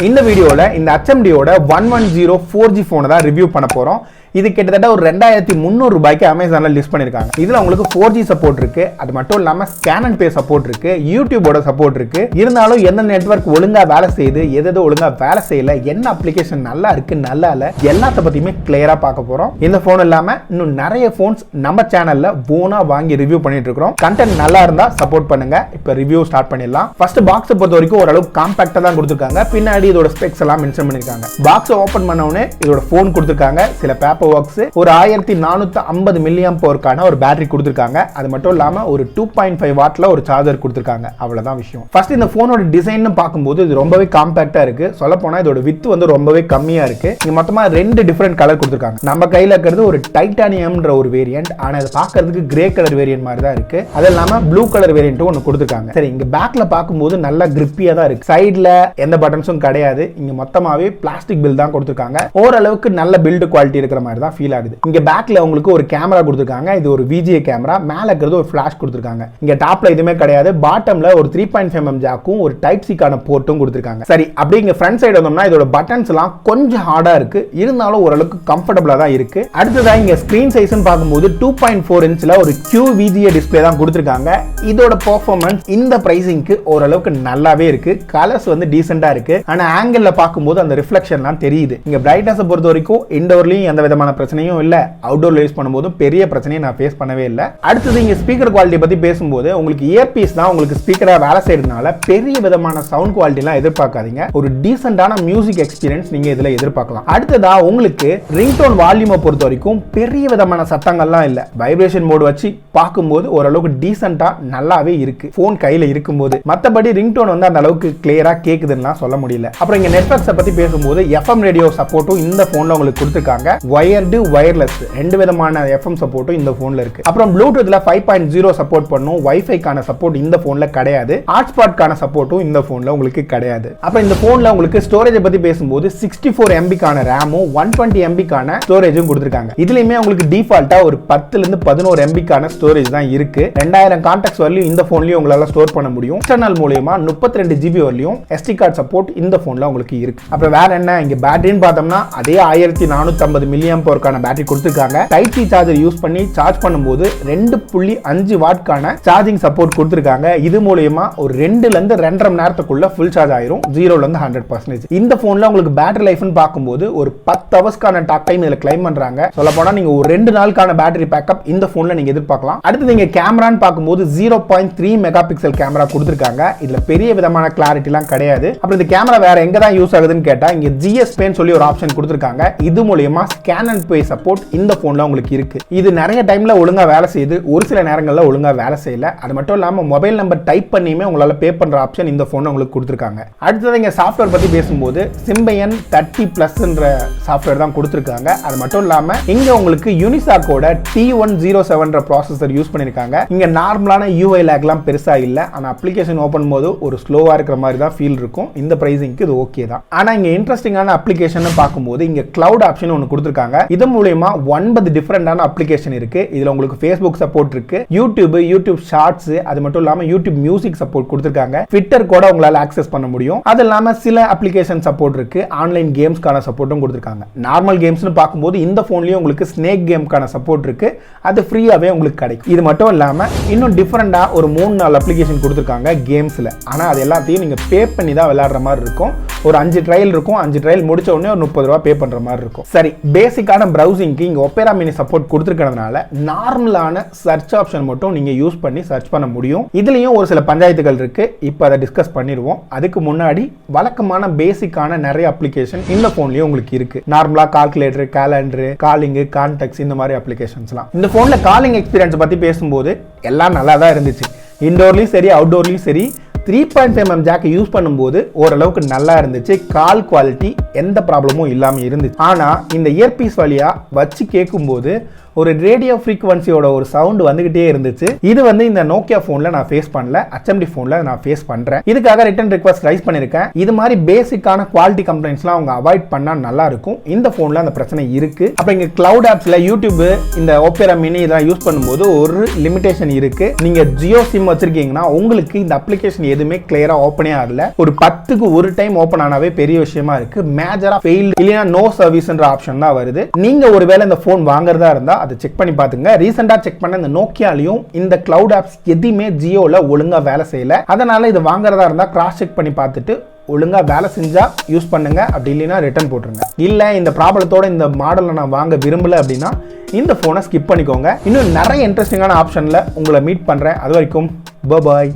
இந்த வீடியோல இந்த HMDயோட 110 4G போனை தான் ரிவ்யூ பண்ண போறோம். இது கிட்டத்தட்ட ஒரு 2300 ரூபாய்க்கு அமேசான்ல லிஸ்ட் பண்ணிருக்காங்க. இதுல உங்களுக்கு 4G சப்போர்ட் இருக்கு. அது மட்டும் இல்லாம ஸ்கேன் அண்ட் பே சப்போர்ட் இருக்கு. யூடியூபோட சப்போர்ட் இருக்கு. இருந்தாலும் எந்த நெட்வொர்க் ஒழுங்கா வேலை செய்யுது, எது ஒழுங்கா வேலை செய்யல, என்ன அப்ளிகேஷன் நல்லா இருக்கு நல்லா இல்ல எல்லாத்த பத்தியுமே கிளியரா பார்க்க போறோம். இந்த போன் இல்லாம இன்னும் நிறைய போன்ஸ் நம்ம சேனல்ல போனா வாங்கி ரிவ்யூ பண்ணிட்டு இருக்கோம். கண்டென்ட் நல்லா இருந்தா சப்போர்ட் பண்ணுங்க. இப்ப ரிவ்யூ ஸ்டார்ட் பண்ணிடலாம். ஃபர்ஸ்ட் பாக்ஸ் பொறுத்த வரைக்கும் ஓரளவுக்கு காம்பாக்டா தான் கொடுத்திருக்காங்க. பின்னாடி இதோட ஸ்பெக்ஸ் எல்லாம் மென்ஷன் பண்ணிருக்காங்க. பாக்ஸ் ஓபன் பண்ண உடனே இதோட போன் கொடுத்திருக்காங்க. சில பேப்பர் ஒர்க்ஸ், ஒரு 1450 மில்லியம் பவர்க்கான ஒரு பேட்டரி கொடுத்திருக்காங்க. அது மட்டும் இல்லாம ஒரு 2.5 வாட்ல ஒரு சார்ஜர் கொடுத்திருக்காங்க. அவ்வளவுதான் விஷயம். ஃபர்ஸ்ட் இந்த போனோட டிசைன் பார்க்கும்போது இது ரொம்பவே காம்பாக்டா இருக்கு. சொல்ல போனா இதோட வித் வந்து ரொம்பவே கம்மியா இருக்கு. இங்க மொத்தமா 2 டிஃபரெண்ட் கலர் கொடுத்திருக்காங்க. நம்ம கையில இருக்கிறது ஒரு டைட்டானியம்ன்ற ஒரு வேரியன்ட். ஆனா இது பார்க்கிறதுக்கு கிரே கலர் வேரியன்ட் மாதிரி தான் இருக்கு. அது இல்லாம ப்ளூ கலர் வேரியன்ட்டும் ஒன்னு கொடுத்திருக்காங்க. சரி, இங்க பேக்ல பார்க்கும்போது நல்லா கிரிப்பியா தான் இருக்கு. சைடுல எந்த பட்டன்ஸும் கிடையாது. இங்க மொத்தமாவே பிளாஸ்டிக் பில் தான் கொடுத்திருக்காங்க. ஓரளவுக்கு நல்ல பில்ட் குவாலிட்டி இருக்கிற மாதிரி தான் ஃபீல் ஆகுது. இங்க பேக்ல உங்களுக்கு ஒரு கேமரா கொடுத்திருக்காங்க. இது ஒரு VGA கேமரா. மேல இருக்கிறது ஒரு ஃபிளாஷ் கொடுத்திருக்காங்க. இங்க டாப்ல எதுவுமே கிடையாது. பாட்டம்ல ஒரு 3.5mm ஜாக்கும் ஒரு டைப் சி கான போர்ட்டும் கொடுத்திருக்காங்க. சரி, அப்படியே இங்க ஃப்ரண்ட் சைடு வந்தோம்னா இதோட பட்டன்ஸ் எல்லாம் கொஞ்சம் ஹார்டா இருக்கு. இருந்தாலும் ஓரளவுக்கு கம்ஃபர்டபுளா தான் இருக்கு. அடுத்ததா இங்க ஸ்கிரீன் சைஸ்னு பார்க்கும்போது 2.4 இன்ச்ல ஒரு QVGA டிஸ்ப்ளே தான் கொடுத்திருக்காங்க. இதோட பெர்ஃபார்மன்ஸ் இந்த பிரைசிங்க்கு ஓரளவுக்கு நல்லாவே இருக்கு. கலர்ஸ் வந்து டீசென்ட்டா இருக்கு. ஆனா ஆங்கிள் பார்க்கும்போது அந்த ரிஃப்ளெக்ஷன்லாம் தெரியுது. இங்க பிரைட்னஸ் பொறுத்த வரைக்கும் இன்டோர்லயும் எந்த விதமான பிரச்சனையும் இல்ல. அவுட்டோர்ல யூஸ் பண்ணும்போது பெரிய பிரச்சனையை நான் ஃபேஸ் பண்ணவே இல்லை. அடுத்தது இங்க ஸ்பீக்கர் குவாலிட்டி பத்தி பேசும்போது உங்களுக்கு இயர்பீஸ் தான் உங்களுக்கு ஸ்பீக்கரா வேலை செய்யறதுனால பெரிய விதமான சவுண்ட் குவாலிட்டி எல்லாம் எதிர்பார்க்காதீங்க. ஒரு டீசென்டான மியூசிக் எக்ஸ்பீரியன்ஸ் நீங்க இதுல எதிர்பார்க்கலாம். அடுத்ததா உங்களுக்கு ரிங்டோன் வால்யூமை பொறுத்த வரைக்கும் பெரிய விதமான சத்தங்கள்லாம் இல்ல. வைப்ரேஷன் மோட் வச்சு பார்க்கும்போது ஓரளவுக்கு டீசென்டா நல்லாவே இருக்கு போன் கையில இருக்கும்போது. மத்தபடி ரிங்டோன் வந்து அந்த அளவுக்கு கிளியரா கேக்குதுன்னா சொல்ல முடியல. அப்புறம் இங்க நெட்வொர்க்ஸ் பத்தி பேசும்போது FM ரேடியோ சப்போர்ட்டும் இந்த போன்ல உங்களுக்கு கொடுத்திருக்காங்க. வயர்டு வயர்லெஸ் ரெண்டு விதமான FM சப்போர்ட்டும் இந்த போன்ல இருக்கு. அப்புறம் ப்ளூடூத்ல 5.0 சப்போர்ட் பண்ணும். வைஃபைக்கான சப்போர்ட் இந்த போன்ல கிடையாது. ஹாட்ஸ்பாட்கான சப்போர்ட்டும் இந்த போன்ல உங்களுக்கு கிடையாது. அப்புறம் இந்த போன்ல உங்களுக்கு ஸ்டோரேஜ் பத்தி பேசும்போது 64 MB கான ரேமும் 120 MB கான ஸ்டோரேஜும் கொடுத்திருக்காங்க. இதுலயுமே உங்களுக்கு டிஃபால்ட்டா ஒரு 10 ல இருந்து 11 MB கான ஸ்டோரேஜ் தான் இருக்கு. 2000 கான்டாக்ட்ஸ் வரலையும் இந்த போன்லயும் உங்களால ஸ்டோர் பண்ண முடியும். எக்ஸ்டர்னல் மூலமா 32 GB வரலையும் SD கார்டு சப்போர்ட் இந்த போன்ல உங்களுக்கு இருக்கு. அப்புறம் வேற என்ன, இங்க பேட்டரின்னு பார்த்தோம்னா அதே 1450 மில்லியம் பவர்க்கான பேட்டரி கொடுத்திருக்காங்க. டைப் சி சார்ஜர் யூஸ் பண்ணி சார்ஜ் பண்ணும்போது 2.5 வாட்கான சார்ஜிங் சப்போர்ட் கொடுத்திருக்காங்க. இது மூலமா ஒரு 2 ல இருந்து 2.5 மணி நேரத்துக்குள்ள ஃபுல் சார்ஜ் ஆயிரும். 0 ல இருந்து 100%. இந்த போன்ல உங்களுக்கு பேட்டரி லைஃப்னு பார்க்கும்போது ஒரு 10 ஹவர்ஸ்க்கான டாக் டைம் இதுல கிளைம் பண்றாங்க. சொல்ல போனா நீங்க ஒரு 2 நாளுக்கான பேட்டரி பேக்கப் இந்த போன்ல நீங்க எதிர்பார்க்கலாம். அடுத்து நீங்க கேமரான்னு பார்க்கும்போது 0.3 மெகா பிக்சல் கேமரா கொடுத்திருக்காங்க. இதுல பெரிய விதமான கிளாரிட்டி எல்லாம் கிடையாது. அப்புறம் இந்த கேமரா வேற எங்க தான் யூஸ் ஆகுதுன்னு கேட்டா இங்க GSP ன்னு சொல்லி ஒரு ஆப்ஷன் கொடுத்திருக்காங்க. இது மூலமா ஸ்கேன் அண்ட் பே சப்போர்ட் இந்த போன்ல உங்களுக்கு இருக்கு. இது நிறைய டைம்ல ஒழுங்கா வேலை செய்யுது. ஒரு சில நேரங்கள்ல ஒழுங்கா வேலை செய்யல. அது மட்டும் இல்லாம மொபைல் நம்பர் டைப் பண்ணியுமே உங்களால பே பண்ற ஆப்ஷன் இந்த போன்ல உங்களுக்கு கொடுத்திருக்காங்க. அடுத்தது இங்க சாஃப்ட்வேர் பத்தி பேசும்போது Symbian 30+ சாஃப்ட்வேர் தான் கொடுத்திருக்காங்க. அது மட்டும் இல்லாம இங்க உங்களுக்கு யூனிசாக்கோட T107 ப்ராசஸர் யூஸ் பண்ணிருக்காங்க. இங்க நார்மலான UI லாக்லாம் பெருசா இல்ல. ஆனா அப்ளிகேஷன் ஓபன் போது ஒரு ஸ்லோவா இருக்கிற மாதிரி தான் ஃபீல் இருக்கும். இந்த பிரைசிங்க்கு இது ஓகே தான். ஆனா இங்க இன்ட்ரெஸ்டிங்கான அப்ளிகேஷன் பார்க்கும்போது இங்க கிளவுட் ஆப்ஷன் ஒன்னு கொடுத்திருக்காங்க. இது மூலமா 9 டிஃபரெண்டான அப்ளிகேஷன் இருக்கு. இதுல உங்களுக்கு Facebook சப்போர்ட் இருக்கு, யூடியூப் ஷார்ட்ஸ், அது மட்டும் இல்லாம யூடியூப் மியூசிக் சப்போர்ட் கொடுத்திருக்காங்க. ட்விட்டர் கூட உங்களால ஆக்சஸ் பண்ண முடியும். அது இல்லாம சில அப்ளிகேஷன் சப்போர்ட் இருக்கு. ஆன்லைன் கேம்ஸ்க்கான சப்போர்ட்டும் கொடுத்திருக்காங்க. நார்மல் கேம்ஸ்னு பார்க்கும்போது இந்த போன்லயும் உங்களுக்கு ஸ்னேக் கேம்க்கான சப்போர்ட் இருக்கு. அது ஃப்ரீயாவே உங்களுக்கு கிடைக்கும். இது மட்டும் இல்லாம இன்னும் டிஃபரெண்டா ஒரு 3-4 அப்ளிகேஷன் கொடுத்திருக்காங்க கேம்ஸ்ல. ஆனா அது எல்லாத்தையும் நீங்க பே பண்ணி தான் விளையாடுற மாதிரி இருக்கும். ஒரு 5 ட்ரையல் இருக்கும். 5 ட்ரையல் முடிச்ச உடனே ஒரு 30 ரூபாய் பே பண்ற மாதிரி இருக்கும். சரி, பேசிக்கான பிரவுசிங்க்கு இங்க ஒபேரா மினி சப்போர்ட் கொடுத்திருக்கிறதுனால நார்மலான சர்ச் ஆப்ஷன் மட்டும் நீங்க யூஸ் பண்ணி சர்ச் பண்ண முடியும். இதுலயும் ஒரு சில பஞ்சாயத்துகள் இருக்கு. இப்போ அதை டிஸ்கஸ் பண்ணிடுவோம். அதுக்கு முன்னாடி வழக்கமான பேசிக்கான நிறைய அப்ளிகேஷன் இந்த போன்லயும் உங்களுக்கு இருக்கு. நார்மலா கால்குலேட்டர், கேலண்டர், காலிங், கான்டாக்ட்ஸ் இந்த மாதிரி அப்ளிகேஷன்ஸ்லாம். இந்த போன்ல காலிங் எக்ஸ்பீரியன்ஸ் பத்தி பேசும்போது எல்லாம் நல்லா தான் இருந்துச்சு. இன்டோர்லயும் சரி அவுட்டோர்லயும் சரி 3.5mm ஜாக் யூஸ் பண்ணும்போது ஓரளவுக்கு நல்லா இருந்துச்சு. கால் குவாலிட்டி எந்த ப்ராப்ளமும் இல்லாமல் இருந்துச்சு. ஆனால் இந்த இயர்பீஸ் வழியாக வச்சு கேட்கும்போது ஒரு ரேடியோ ஃப்ரீக்வன்சியோட ஒரு சவுண்ட் வந்துகிட்டே இருந்துச்சு. இது வந்து இந்த நோக்கியா ஃபோனில் நான் ஃபேஸ் பண்ணல, HMD ஃபோனில் நான் ஃபேஸ் பண்ணுறேன். இதுக்காக ரிட்டன் ரிக்வஸ்ட் ரைஸ் பண்ணியிருக்கேன். இது மாதிரி பேசிக்கான குவாலிட்டி கம்ப்ளைண்ட்ஸ்லாம் அவங்க அவாய்ட் பண்ணால் நல்லா இருக்கும். இந்த ஃபோனில் அந்த பிரச்சனை இருக்குது. அப்புறம் இங்கே கிளவுட் ஆப்ஸில் யூடியூப், இந்த ஓப்பேரா மினி இதெல்லாம் யூஸ் பண்ணும்போது ஒரு லிமிடேஷன் இருக்குது. நீங்கள் ஜியோ சிம் வச்சிருக்கீங்கன்னா உங்களுக்கு இந்த அப்ளிகேஷன் எதுவுமே கிளியராக ஓப்பனே ஆகல. ஒரு 10க்கு ஒரு டைம் ஓப்பன் ஆனாவே பெரிய விஷயமா இருக்கு. மேஜரா ஃபெயில் இல்லையா நோ சர்வீஸ்ன்ற ஆப்ஷன் தான் வருது. நீங்க ஒருவேளை இந்த ஃபோன் வாங்குறதா இருந்தா அதை செக் பண்ணி பாத்துங்க. ரீசெண்டா செக் பண்ண இந்த நோக்கியாலையும் இந்த கிளவுட் ஆப்ஸ் எதுவுமே ஜியோல ஒழுங்கா வேலை செய்யல. அதனால இது வாங்குறதா இருந்தா கிராஸ் செக் பண்ணி பார்த்துட்டு ஒழுங்கா வேலை செஞ்சா யூஸ் பண்ணுங்க, அப்படி இல்லைன்னா ரிட்டர்ன் போட்டுருங்க. இல்ல இந்த ப்ராப்ளத்தோட இந்த மாடலை நான் வாங்க விரும்பல அப்படின்னா இந்த போனை ஸ்கிப் பண்ணிக்கோங்க. இன்னும் நிறைய இன்ட்ரெஸ்டிங்கான ஆப்ஷன்ல உங்களை மீட் பண்றேன். அது வரைக்கும் பாய்.